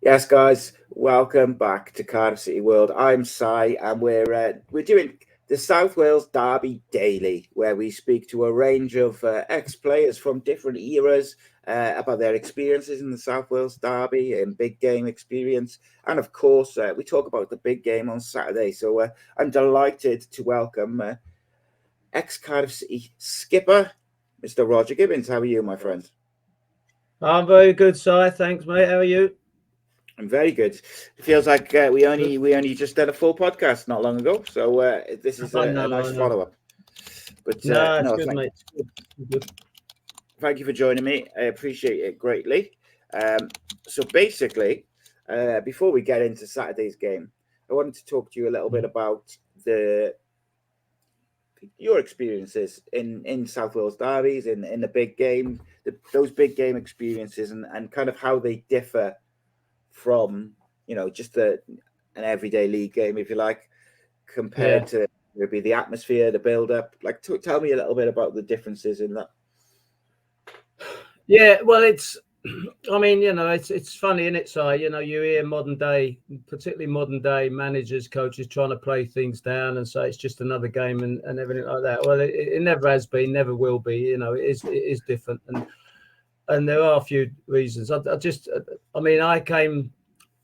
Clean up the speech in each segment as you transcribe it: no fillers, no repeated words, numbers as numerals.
Yes, guys, welcome back to Cardiff City World. I'm Si, and we're doing the South Wales Derby Daily, where we speak to a range of ex-players from different eras about their experiences in the South Wales Derby and big game experience, and of course, we talk about the big game on Saturday. So I'm delighted to welcome ex-Cardiff City skipper, Mr. Roger Gibbins. How are you, my friend? I'm very good, Si. Thanks, mate. How are you? I'm very good. It feels like we only just did a full podcast not long ago, so this is I a know, nice I know. follow up. But No, it's no, good, mate. It's good. Good. thank you for joining me. I appreciate it greatly. So basically, before we get into Saturday's game, I wanted to talk to you a little bit about the your experiences in South Wales derbies, in the big game, those big game experiences, and kind of how they differ from just an everyday league game, if you like, compared Yeah. to maybe the atmosphere, the build up. Like, tell me a little bit about the differences in that. Yeah, well, I mean, it's funny, isn't it, Si? You hear modern day, particularly modern day managers, coaches trying to play things down and say it's just another game and everything like that. Well, it never has been, never will be. It is different. And there are a few reasons. I mean, I came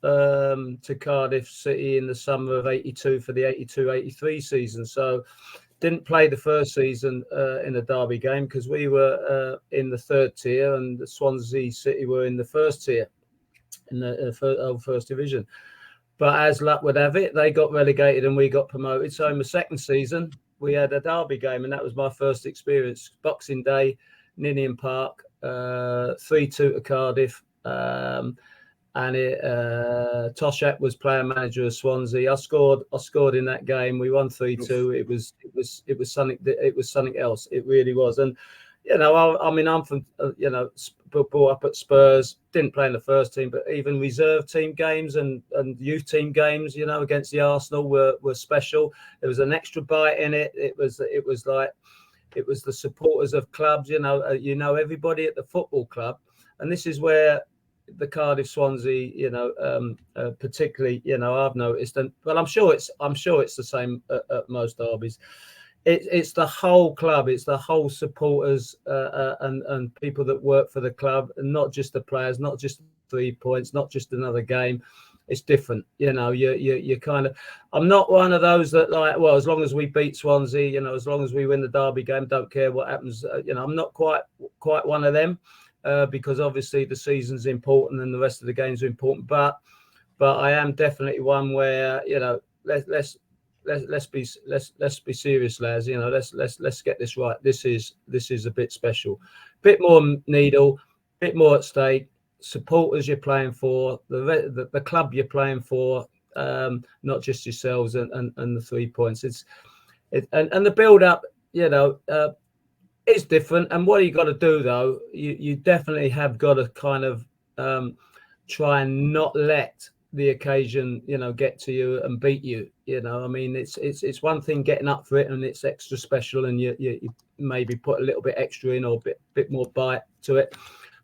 to Cardiff City in the summer of '82 for the '82-'83 season. So didn't play the first season in a derby game because we were in the third tier and the Swansea City were in the first tier in the first division. But as luck would have it, they got relegated and we got promoted. So in the second season, we had a derby game, and that was my first experience. Boxing Day, Ninian Park, 3-2 to Cardiff. And Toshak was player manager of Swansea. I scored in that game. We won 3-2. It was something else. It really was. And I mean, I'm from brought up at Spurs. Didn't play in the first team, but even reserve team games and youth team games, against the Arsenal were special. There was an extra bite in it. It was like it was the supporters of clubs. Everybody at the football club, and this is where the Cardiff Swansea, particularly, I've noticed, but I'm sure it's the same at most derbies. It's the whole club, it's the whole supporters and people that work for the club, and not just the players, not just 3 points, not just another game. It's different, you kind of. I'm not one of those that like, well, as long as we beat Swansea, as long as we win the derby game, don't care what happens. I'm not quite one of them. Because obviously the season's important and the rest of the games are important. But I am definitely one where let's be serious, lads. Let's get this right. This is a bit special, bit more needle, bit more at stake. Supporters you're playing for, the club you're playing for, not just yourselves and the 3 points. And the build up, it's different. And what you got to do, though, you definitely have got to kind of try and not let the occasion, get to you and beat you. I mean, it's one thing getting up for it and it's extra special, and you maybe put a little bit extra in or a bit more bite to it.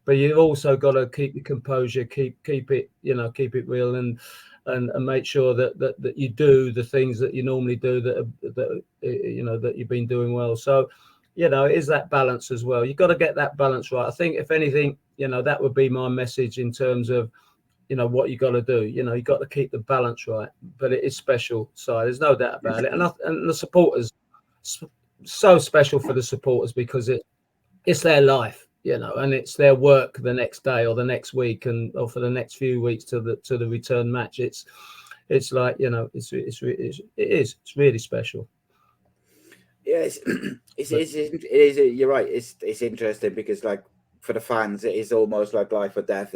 But you've also got to keep your composure, keep it, keep it real, and make sure that you do the things that you normally do that you've been doing well. So. It is that balance as well. You've got to get that balance right. I think, if anything, that would be my message in terms of, what you got to do. You got to keep the balance right. But it is special, so there's no doubt about it. And the supporters, so special for the supporters because it's their life, and it's their work the next day or the next week or for the next few weeks to the return match. It's like it's really special. Yes, it is. You're right. It's interesting because, like, for the fans, it is almost like life or death.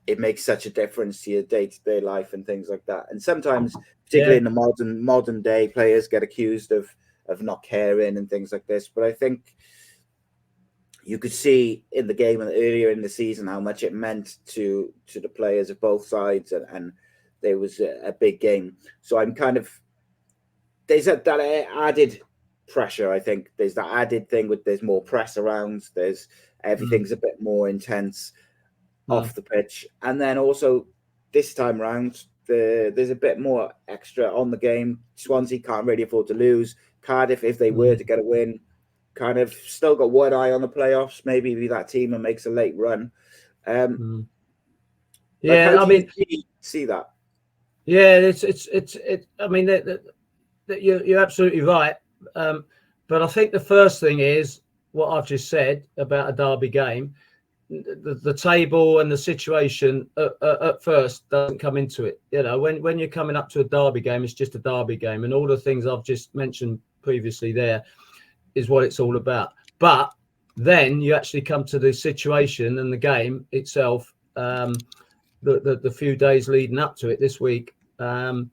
It makes such a difference to your day to day life and things like that. And sometimes, particularly Yeah. in the modern day, players get accused of not caring and things like this. But I think you could see in the game earlier in the season how much it meant to the players of both sides, and there was a big game. So I'm kind of there's that added pressure. I think there's that added thing with there's more press around. There's everything's a bit more intense off the pitch, and then also this time round, there's a bit more extra on the game. Swansea can't really afford to lose. Cardiff, if they were to get a win, kind of still got one eye on the playoffs. Maybe be that team that makes a late run. Yeah, I mean, see that. Yeah, it's. I mean, you're absolutely right. But I think the first thing is what I've just said about a derby game. The table and the situation at first doesn't come into it. You know, when you're coming up to a derby game, it's just a derby game, and all the things I've just mentioned previously there is what it's all about. But then you actually come to the situation and the game itself. The few days leading up to it this week, and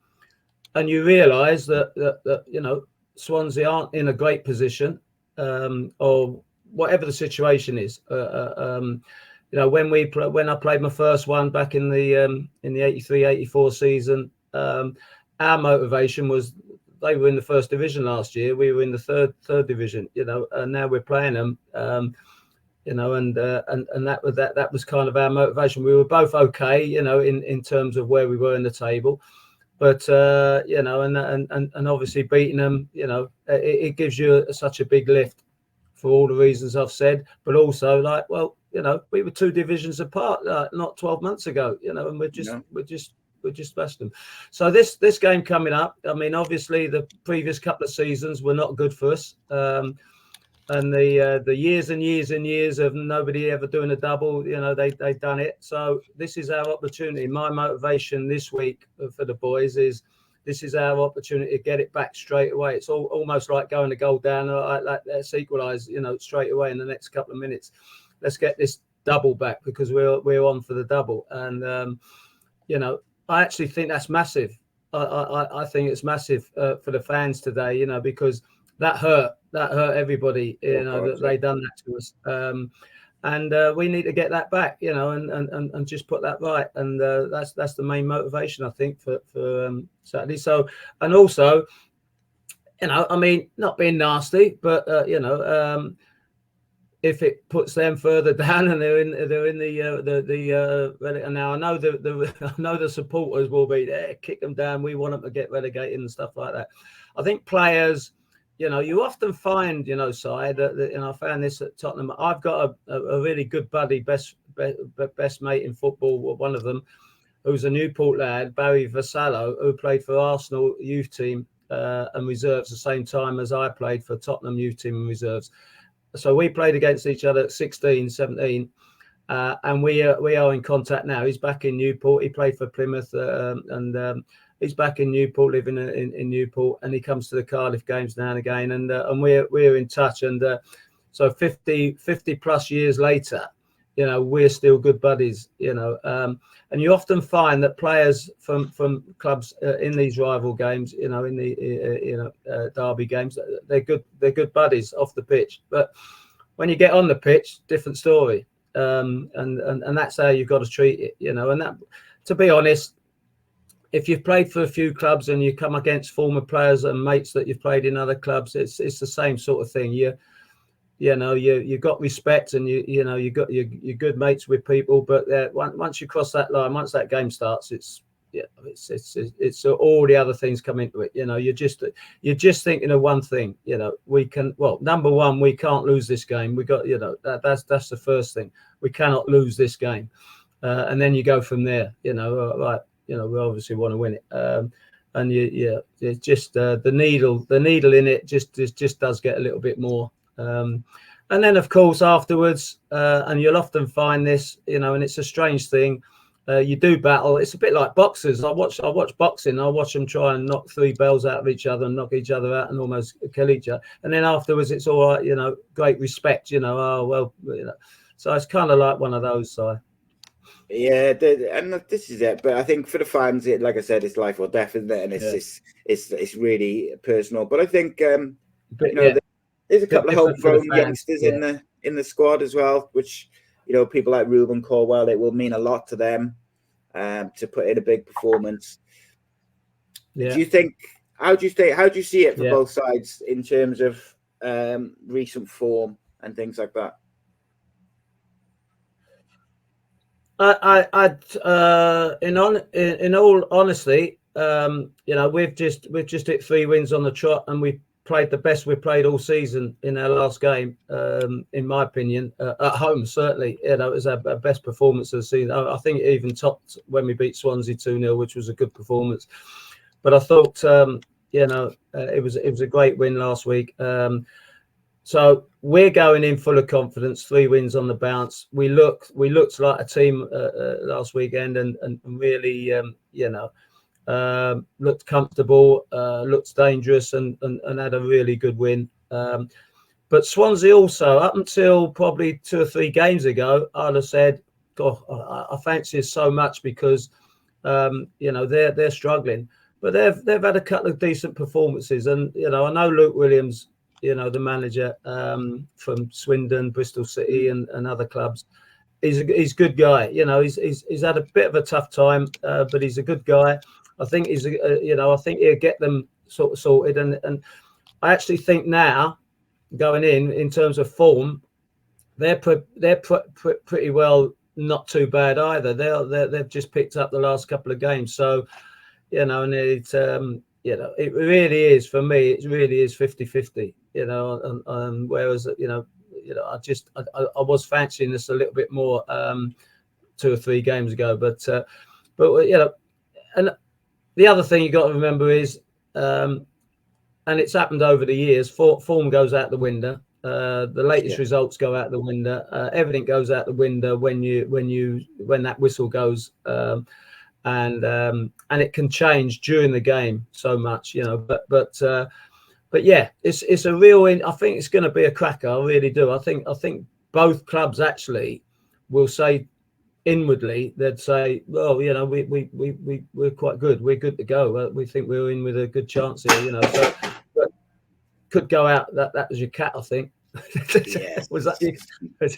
you realise that you know, Swansea aren't in a great position, or whatever the situation is. You know, when I played my first one back in the 83-84 season, our motivation was they were in the first division last year. We were in the third division. You know, and now we're playing them. You know, and that was kind of our motivation. We were both okay, you know, in terms of where we were in the table, but you know, and obviously beating them, you know, it gives you such a big lift for all the reasons I've said, but also like, well, you know, we were 2 divisions apart not 12 months ago, you know, and we're just bashed them. So this game coming up, I mean, obviously the previous couple of seasons were not good for us. And the years and years and years of nobody ever doing a double, you know, they've done it. So this is our opportunity. My motivation this week for the boys is this is our opportunity to get it back straight away. It's almost like going a goal down, like let's equalise, you know, straight away in the next couple of minutes. Let's get this double back because we're on for the double. And you know, I actually think that's massive. I think it's massive for the fans today, you know, because that hurt everybody, you know, that they done that to us. And we need to get that back, you know, and just put that right. And that's the main motivation, I think, for Saturday. So, and also, you know, I mean, not being nasty, but you know, if it puts them further down and they're in the and now I know the supporters will be there, kick them down. We want them to get relegated and stuff like that. I think players, you know, you often find, you know, Si, that and I found this at Tottenham. I've got a really good buddy, best mate in football, one of them, who's a Newport lad, Barry Vassallo, who played for Arsenal youth team and reserves the same time as I played for Tottenham youth team and reserves. So we played against each other at 16, 17, and we are in contact now. He's back in Newport. He played for Plymouth, and he's back in Newport, living in Newport, and he comes to the Cardiff games now and again, and we're in touch. And so 50 plus years later, you know, we're still good buddies, you know. And you often find that players from clubs in these rival games, you know, in the derby games, they're good buddies off the pitch. But when you get on the pitch, different story. And that's how you've got to treat it, you know. And that, to be honest, if you've played for a few clubs and you come against former players and mates that you've played in other clubs, it's the same sort of thing. You know, you've got respect, and you know, you've got your good mates with people, but once you cross that line, once that game starts, it's all the other things come into it. You know, you're just thinking of one thing. You know, number one, we can't lose this game. We got, you know, that's the first thing. We cannot lose this game, and then you go from there. You know, right. You know, we obviously want to win it, and it's just the needle in it just does get a little bit more. And then, of course, afterwards, and you'll often find this, you know, and it's a strange thing. You do battle. It's a bit like boxers. I watch boxing. I watch them try and knock 3 bells out of each other and knock each other out and almost kill each other. And then afterwards, it's all right, you know, great respect, you know. Oh well, you know. So it's kind of like one of those. So. Yeah, and this is it. But I think for the fans, like I said, it's life or death, isn't it? And it's really personal. But I think you know, there's a couple of homegrown youngsters in the squad as well, which, you know, people like Ruben Corwell, it will mean a lot to them to put in a big performance. Yeah. How do you see it for both sides in terms of recent form and things like that? In all honesty, we've just hit 3 wins on the trot, and we played the best we've played all season in our last game. In my opinion, at home certainly, it was our best performance of the season. I think it even topped when we beat Swansea 2-0, which was a good performance. But I thought, it was a great win last week. So we're going in full of confidence. 3 wins on the bounce. We looked like a team last weekend, and really, looked comfortable, looked dangerous, and had a really good win. But Swansea also, up until probably 2 or 3 games ago, I'd have said, God, I fancy us so much because, they're struggling. But they've had a couple of decent performances, and I know Luke Williams, the manager from Swindon, Bristol City, and other clubs. He's a good guy. He's had a bit of a tough time, but he's a good guy. I think I think he'll get them sort of sorted, and I actually think now, going in terms of form, they're pretty well, not too bad either. They've just picked up the last couple of games, so and it's it really is, for me, it really is 50-50. Whereas I was fancying this a little bit more 2 or 3 games ago, but and the other thing you got to remember is, and it's happened over the years, form goes out the window. The latest results go out the window. Everything goes out the window when that whistle goes, and it can change during the game so much, But yeah, it's a real. I think it's going to be a cracker. I really do. I think both clubs actually will say inwardly, they'd say, well, we're quite good. We're good to go. We think we're in with a good chance here. So but could go out. That was your cat, I think. Yes. Was that you?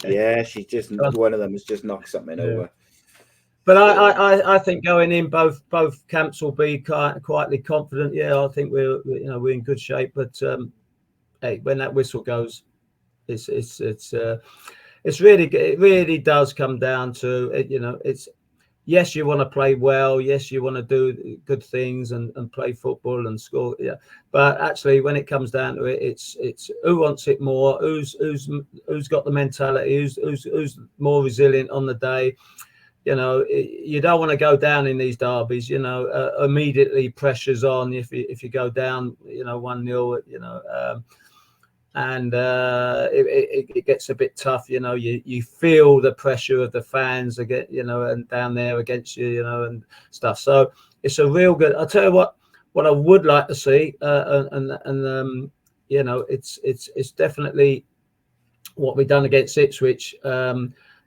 Yeah, she just, one of them has just knocked something over. But I think going in, both camps will be quietly confident. Yeah, I think we're in good shape. But hey, when that whistle goes, it really does come down to it. It's, yes, you want to play well. Yes, you want to do good things and play football and score. Yeah, but actually, when it comes down to it, it's who wants it more, who's got the mentality, who's more resilient on the day. You don't want to go down in these derbies. Immediately pressure's on if you go down, 1-0. And it gets a bit tough. You feel the pressure of the fans again, and down there against you, and stuff. So it's a real good. I'll tell you what I would like to see, it's definitely what we've done against Ipswich.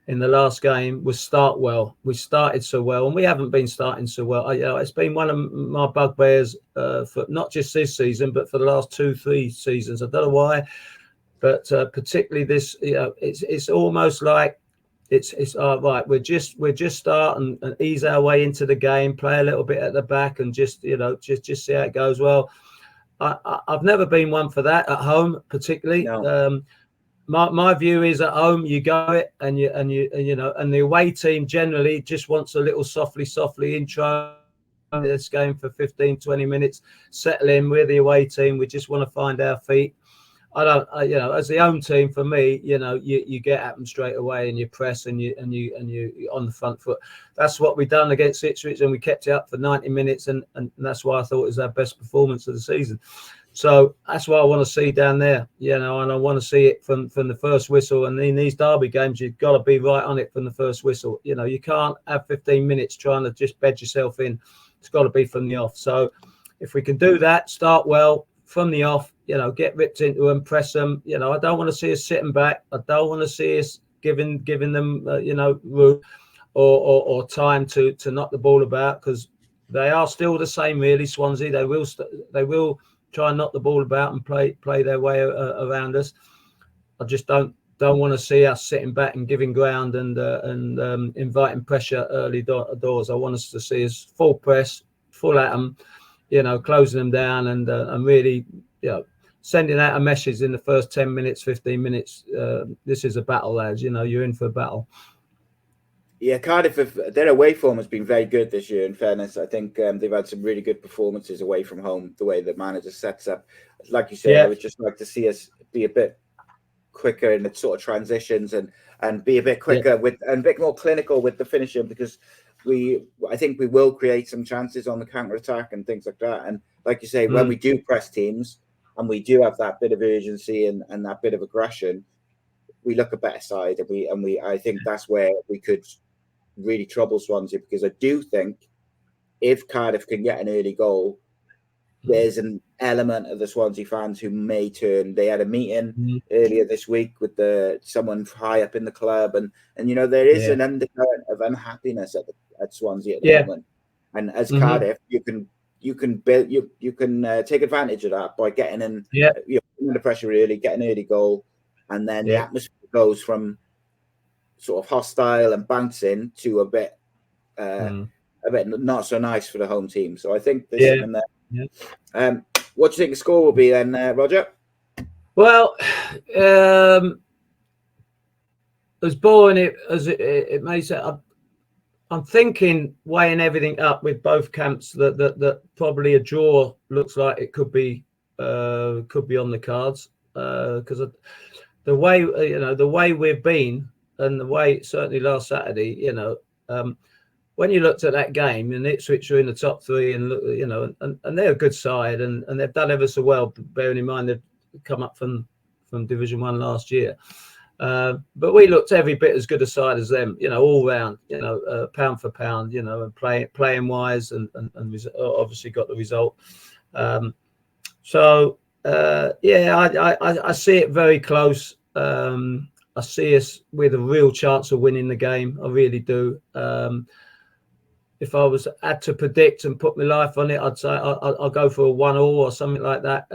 In the last game was start well. We started so well, and we haven't been starting so well. It's been one of my bugbears for not just this season, but for the last 2-3 seasons. I don't know why, but particularly this, it's almost like it's all right. We're just starting and ease our way into the game, play a little bit at the back, and just see how it goes. Well, I've never been one for that at home, particularly. No. My view is, at home you go it, and the away team generally just wants a little softly intro. This game for 15-20 minutes, settle in. We're the away team. We just want to find our feet. As the home team, for me, you get at them straight away, and you press, and you on the front foot. That's what we've done against Ipswich, and we kept it up for 90 minutes, and that's why I thought it was our best performance of the season. So that's what I want to see down there, and I want to see it from the first whistle. And in these derby games, you've got to be right on it from the first whistle. You can't have 15 minutes trying to just bed yourself in. It's got to be from the off. So if we can do that, start well from the off, get ripped into them, press them. I don't want to see us sitting back. I don't want to see us giving them, room or time to knock the ball about, because they are still the same, really. Swansea, they will try and knock the ball about and play their way around us. I just don't want to see us sitting back and giving ground and inviting pressure early doors. I want us to see us full press, full at them, closing them down, and really, sending out a message in the first 10 minutes, 15 minutes. This is a battle, lads. You're in for a battle. Yeah, Cardiff, their away form has been very good this year, in fairness. I think they've had some really good performances away from home, the way the manager sets up. Like you say, I would just like to see us be a bit quicker in the sort of transitions and be a bit quicker and a bit more clinical with the finishing, because I think we will create some chances on the counter attack and things like that. And like you say, when we do press teams and we do have that bit of urgency and that bit of aggression, we look a better side, and I think that's where we could really trouble Swansea, because I do think if Cardiff can get an early goal, there's an element of the Swansea fans who may turn. They had a meeting earlier this week with someone high up in the club, and there is an undercurrent of unhappiness at Swansea at the moment. And as Cardiff, you can build, you can take advantage of that by getting in, under pressure early, get an early goal, and then the atmosphere goes from sort of hostile and bouncing to a bit not so nice for the home team. So I think there's something there. Yeah. What do you think the score will be then, Roger? Well, as boring as it may sound, I'm thinking, weighing everything up with both camps, that probably a draw looks like it could be on the cards, because the way we've been, and the way certainly last Saturday, when you looked at that game, and Ipswich are in the top three, and and they're a good side, and they've done ever so well, bearing in mind they've come up from Division 1 last year. But we looked every bit as good a side as them, all round, pound for pound, and playing wise, and obviously got the result. I see it very close. I see us with a real chance of winning the game. I really do. If I had to predict and put my life on it, I'd say I'll go for a 1-1 or something like that.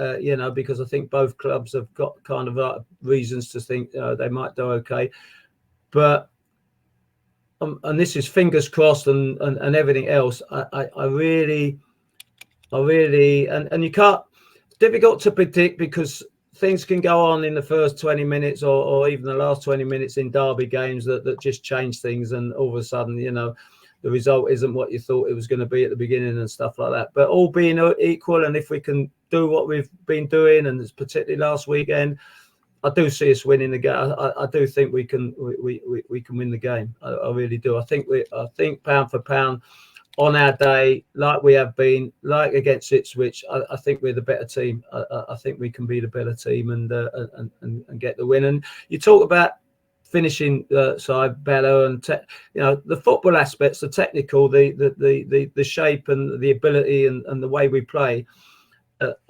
Because I think both clubs have got kind of reasons to think they might do okay. But and this is fingers crossed and everything else. I really, and you can't. It's difficult to predict, because things can go on in the first 20 minutes or even the last 20 minutes in derby games that just change things, and all of a sudden, the result isn't what you thought it was going to be at the beginning and stuff like that. But all being equal, and if we can do what we've been doing, and it's particularly last weekend, I do see us winning the game. I do think we can win the game. I really do. I think pound for pound on our day, like we have been, like against Ipswich, I think we're the better team. I think we can be the better team and get the win. And you talk about finishing side better, and the football aspects, the technical, the shape and the ability and the way we play.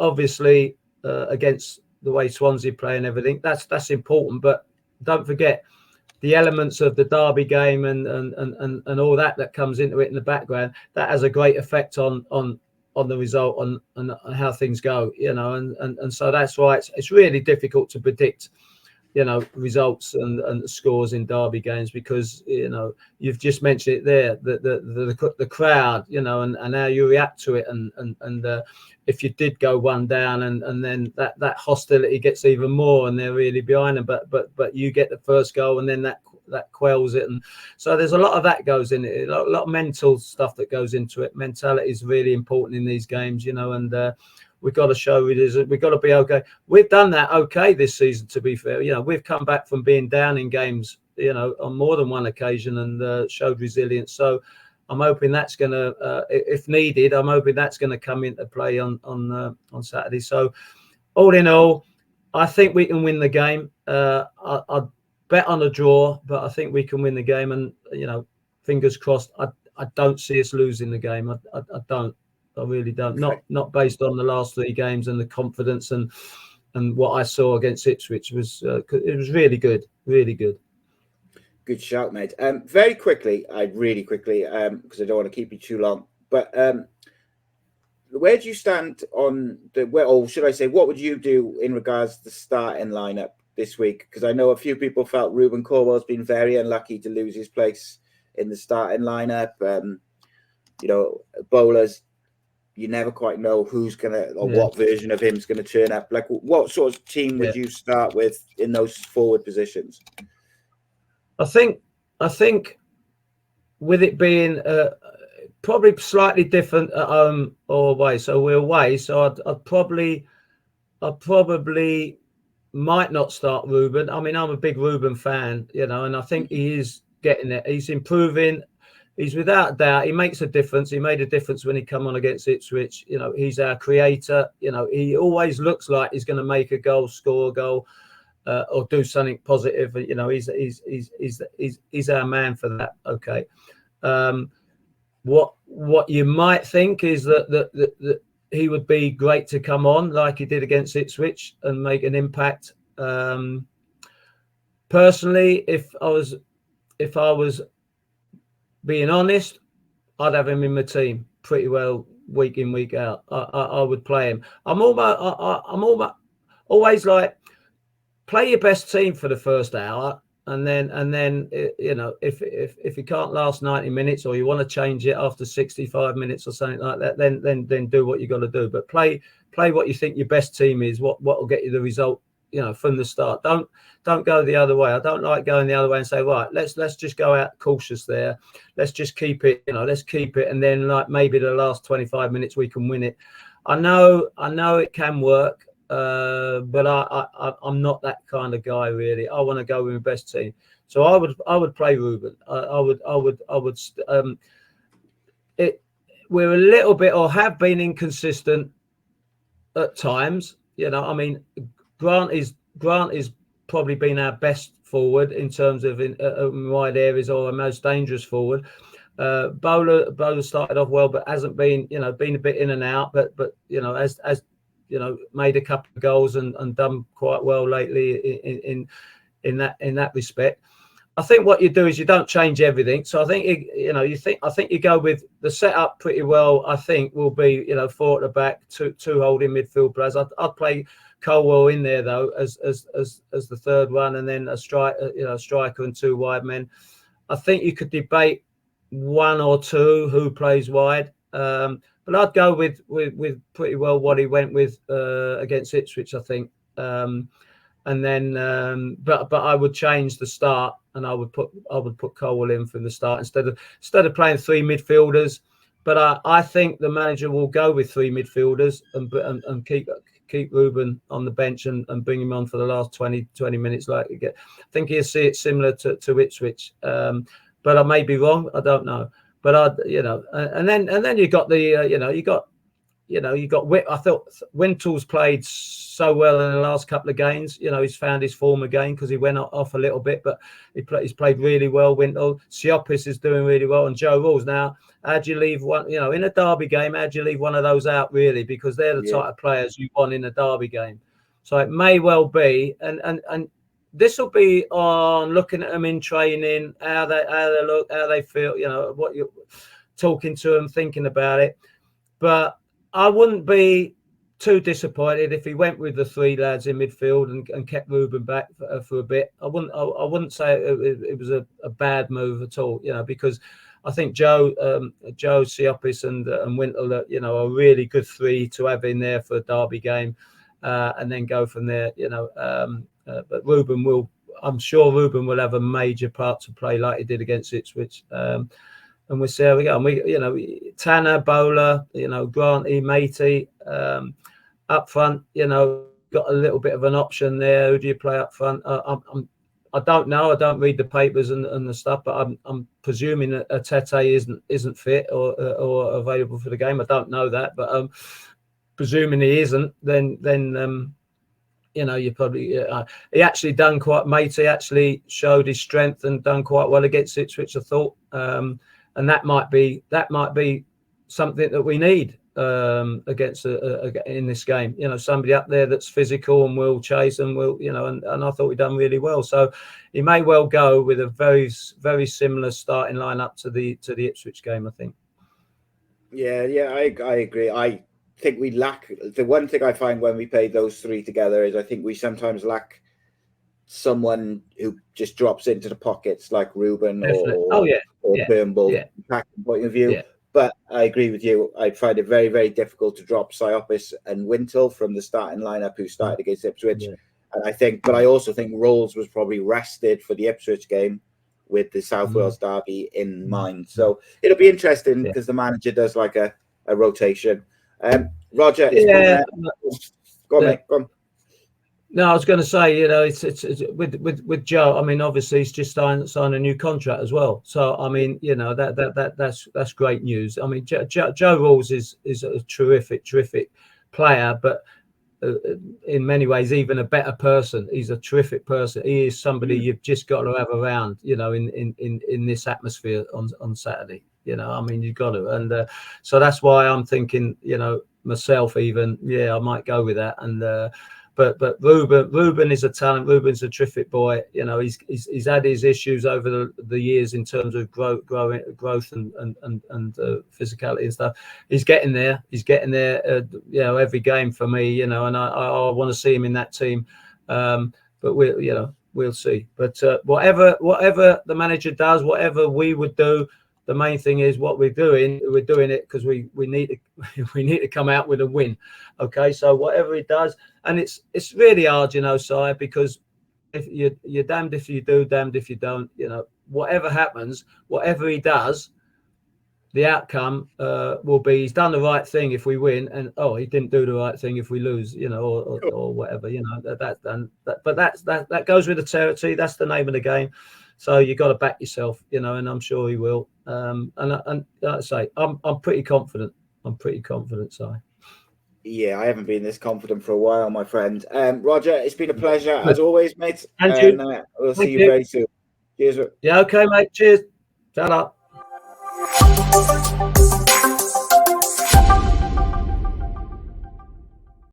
Obviously, against the way Swansea play and everything, that's important. But don't forget the elements of the derby game and all that comes into it in the background. That has a great effect on the result, and how things go. And so that's why it's really difficult to predict results and scores in derby games, because you've just mentioned it there, the crowd, and how you react to it, and if you did go one down, and then that hostility gets even more, and they're really behind them, but you get the first goal, and then that quells it, and so there's a lot of that goes in it, a lot of mental stuff that goes into it. Mentality is really important in these games, and we've got to show it is. We've got to be okay. We've done that okay this season, to be fair. We've come back from being down in games, on more than one occasion, and showed resilience. So I'm hoping that's going to, if needed, I'm hoping that's going to come into play on Saturday. So all in all, I think we can win the game. I'd bet on a draw, but I think we can win the game. And, fingers crossed, I don't see us losing the game. I don't. I really don't. Not based on the last three games and the confidence and what I saw against Ipswich was it was really good, really good. Good shout, mate. Very quickly, because I don't want to keep you too long. But where do you stand on or should I say, what would you do in regards to the starting lineup this week? Because I know a few people felt Ruben Corwell's been very unlucky to lose his place in the starting lineup. Bowlers, you never quite know who's what version of him's gonna turn up. Like, what sort of team would you start with in those forward positions? I think with it being probably slightly different at home or away. So we're away. So I'd probably might not start Ruben. I mean, I'm a big Ruben fan, and I think he is getting it. He's improving. He's without doubt. He makes a difference. He made a difference when he come on against Ipswich. He's our creator. He always looks like he's going to make a goal, score a goal, or do something positive. He's our man for that. Okay. What you might think is that he would be great to come on like he did against Ipswich and make an impact. Personally, if I was being honest, I'd have him in my team pretty well week in, week out. I would play him. I'm always like, play your best team for the first hour, and then if you can't last 90 minutes or you want to change it after 65 minutes or something like that, then do what you got to do. But play what you think your best team is. What will get you the result, from the start. Don't go the other way. I don't like going the other way and say, right, let's just go out cautious there. Let's just keep it, let's keep it, and then like maybe the last 25 minutes we can win it. I know it can work. But I'm not that kind of guy really. I want to go with my best team, so I would play Ruben. We're a little bit, or have been, inconsistent at times. I mean, Grant is probably been our best forward in terms of in wide areas, or our most dangerous forward. Bowler started off well, but hasn't been, been a bit in and out. But as made a couple of goals and done quite well lately in that respect. I think what you do is you don't change everything. So I think I think you go with the setup pretty well. I think will be 4 at the back, two holding midfield players. I'd play Colwell in there though as the third one, and then a striker and 2 wide men. I think you could debate 1 or 2 who plays wide. But I'd go with pretty well what he went with against Ipswich, I think. And then, but I would change the start, and I would put Colwell in from the start instead of playing 3 midfielders. But I think the manager will go with 3 midfielders and keep Ruben on the bench and bring him on for the last 20 minutes. I think he'll see it similar to Ipswich. But I may be wrong. I don't know. But and then you got the you got Whit. I thought Wintel's played so well in the last couple of games. He's found his form again because he went off a little bit, but he's played really well. Wintel, Siopis is doing really well, and Joe Rawls. Now, how do you leave one? In a derby game, how do you leave one of those out really? Because they're the type of players you want in a derby game. So it may well be, and this will be on looking at them in training, how they look, how they feel, what you're talking to them, thinking about it. But I wouldn't be too disappointed if he went with the 3 lads in midfield and kept Ruben back for a bit. I wouldn't say it was a bad move at all, because I think Joe Siopis and Wintel, are a really good 3 to have in there for a derby game, and then go from there, but I'm sure Ruben will have a major part to play like he did against Ipswich. And we'll see how we go. And Tanner, Bowler, Grant, Matey, up front, got a little bit of an option there. Who do you play up front? I don't know. I don't read the papers and the stuff, but I'm presuming that Tete isn't fit or available for the game. I don't know that, but presuming he isn't, then you probably he actually done quite. Matey actually showed his strength and done quite well against Ipswich, I thought, and that might be something that we need against in this game. Somebody up there that's physical and will chase and will, and I thought we done really well. So he may well go with a very, very similar starting lineup to the Ipswich game, I think. Yeah, I agree. I think we lack, the one thing I find when we play those 3 together is I think we sometimes lack someone who just drops into the pockets like Ruben or Turnbull, attacking point of view. Yeah. But I agree with you. I find it very, very difficult to drop Siopis and Wintel from the starting lineup who started against Ipswich. Yeah. And I also think Rolls was probably rested for the Ipswich game, with the South Wales derby in mind. So it'll be interesting because the manager does like a rotation. Roger, go on, mate. Go on. No, I was going to say, it's with Joe. I mean, obviously, he's just signed a new contract as well. So, I mean, that's great news. I mean, Joe Rawls is a terrific player, but in many ways, even a better person. He's a terrific person. He is somebody you've just got to have around, in this atmosphere on Saturday. I mean, you've got to, and so that's why I'm thinking, myself even, I might go with that, and. But Ruben is a talent. Ruben's a terrific boy. He's had his issues over the years in terms of growth and physicality and stuff. He's getting there. Every game for me. And I want to see him in that team. But we'll see. But whatever the manager does, whatever we would do, the main thing is what we're doing. We're doing it because we need to come out with a win. Okay, so whatever he does, and it's really hard, Si, because if you're damned if you do, damned if you don't. Whatever happens, whatever he does, the outcome will be he's done the right thing if we win, and he didn't do the right thing if we lose. Or whatever. But that goes with the territory. That's the name of the game. So you got to back yourself, and I'm sure he will. And like I say, I'm pretty confident. Si. Yeah, I haven't been this confident for a while, my friend. Roger, it's been a pleasure as always, mate. And we'll see you very soon. Cheers. Yeah, okay, mate. Cheers. Shut up.